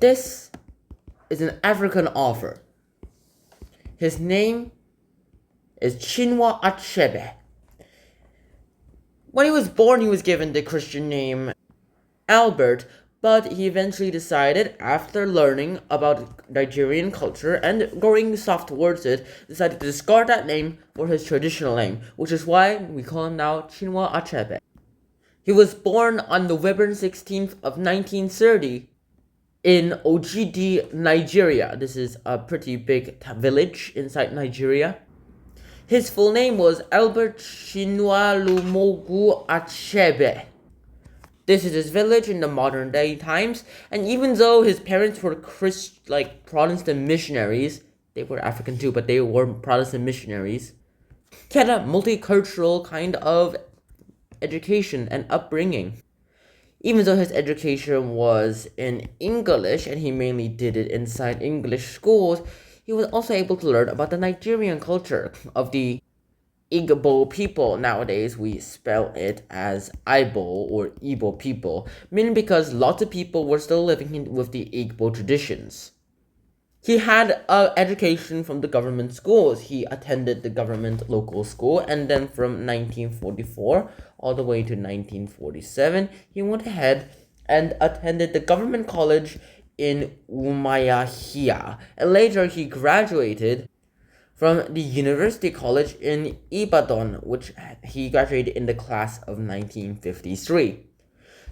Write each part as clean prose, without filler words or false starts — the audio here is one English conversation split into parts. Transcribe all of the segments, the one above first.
this is an African author. His name is CHINUA ACHEBE. When he was born, he was given the Christian name Albert, but he eventually decided, after learning about Nigerian culture and growing soft towards it, decided to discard that name for his traditional name, which is why we call him now CHINUA ACHEBE. He was born on November 16th of 1930 in Ogidi, Nigeria. This is a pretty big village inside Nigeria. His full name was Albert CHINUA Lumogu ACHEBE. This is his village in the modern day times, and even though his parents were Protestant missionaries, they were African too, but they were Protestant missionaries, he had a multicultural kind of education and upbringing. Even though his education was in English, and he mainly did it inside English schools, he was also able to learn about the Nigerian culture of the Igbo people. Nowadays, we spell it as Ibo or Igbo people, mainly because lots of people were still living with the Igbo traditions. He had an education from the government schools. He attended the government local school, and then from 1944 all the way to 1947, he went ahead and attended the government college in Umuahia, and later he graduated from the University College in Ibadan, which he graduated in the class of 1953.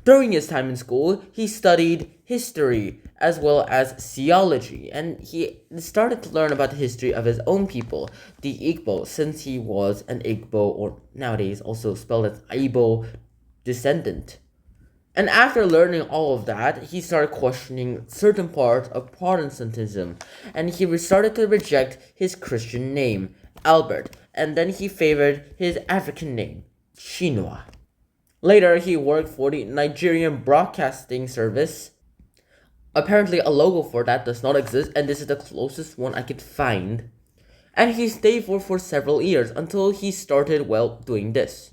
During his time in school, he studied history as well as theology, and he started to learn about the history of his own people, the Igbo, since he was an Igbo, or nowadays also spelled as Ibo, descendant. And after learning all of that, he started questioning certain parts of Protestantism, and he started to reject his Christian name, Albert, and then he favored his African name, CHINUA. Later, he worked for the Nigerian Broadcasting Service. Apparently, a logo for that does not exist, and this is the closest one I could find. And he stayed for several years until he started, doing this.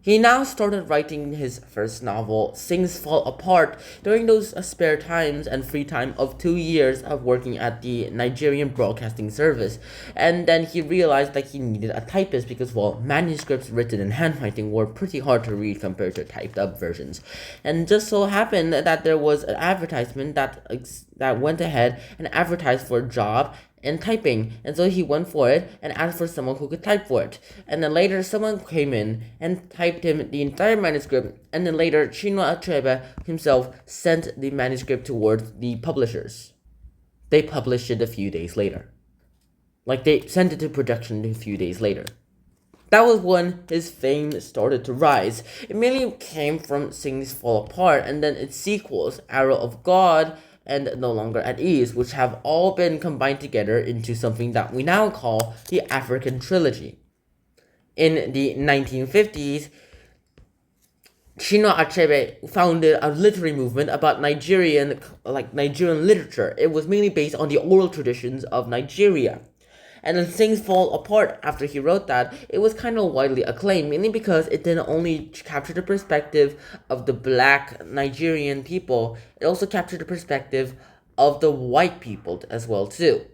He now started writing his first novel, Things Fall Apart, during those spare times and free time of 2 years of working at the Nigerian Broadcasting Service. And then he realized that he needed a typist because, manuscripts written in handwriting were pretty hard to read compared to typed up versions. And just so happened that there was an advertisement that went ahead and advertised for a job in typing, and so he went for it and asked for someone who could type for it. And then later someone came in and typed him the entire manuscript, and then later CHINUA ACHEBE himself sent the manuscript towards the publishers. They published it a few days later. They sent it to production a few days later. That was when his fame started to rise. It mainly came from Things Fall Apart, and then its sequels, Arrow of God and No Longer at Ease, which have all been combined together into something that we now call the African Trilogy. In the 1950s, CHINUA ACHEBE founded a literary movement about Nigerian literature. It was mainly based on the oral traditions of Nigeria. And then Things Fall Apart, after he wrote that, it was kind of widely acclaimed, mainly because it didn't only capture the perspective of the black Nigerian people, it also captured the perspective of the white people as well too.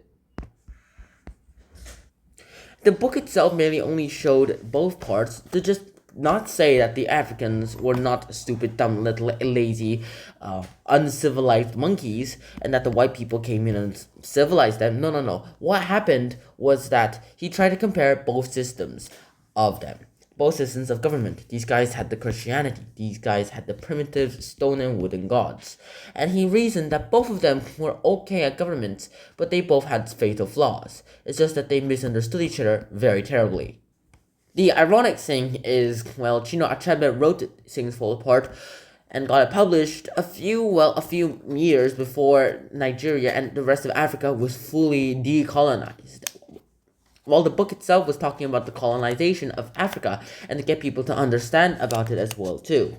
The book itself mainly only showed both parts to just not say that the Africans were not stupid, dumb, little, lazy, uncivilized monkeys, and that the white people came in and civilized them. No. What happened was that he tried to compare both systems of them. Both systems of government. These guys had the Christianity. These guys had the primitive stone and wooden gods. And he reasoned that both of them were okay at government, but they both had fatal flaws. It's just that they misunderstood each other very terribly. The ironic thing is, CHINUA ACHEBE wrote Things Fall Apart and got it published a few years before Nigeria and the rest of Africa was fully decolonized. While the book itself was talking about the colonization of Africa and to get people to understand about it as well too.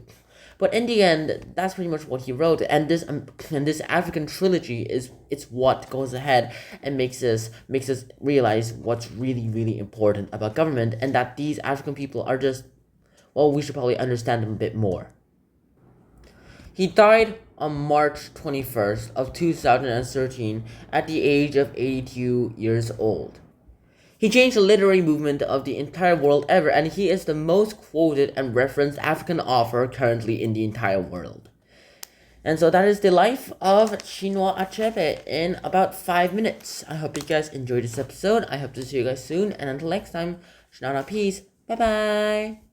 But in the end, that's pretty much what he wrote, and this African trilogy it's what goes ahead and makes us realize what's really, really important about government, and that these African people are just, we should probably understand them a bit more. He died on March 21st of 2013 at the age of 82 years old. He changed the literary movement of the entire world ever, and he is the most quoted and referenced African author currently in the entire world. And so that is the life of CHINUA Achebe in about 5 minutes. I hope you guys enjoyed this episode. I hope to see you guys soon, and until next time, Shinana peace. Bye bye.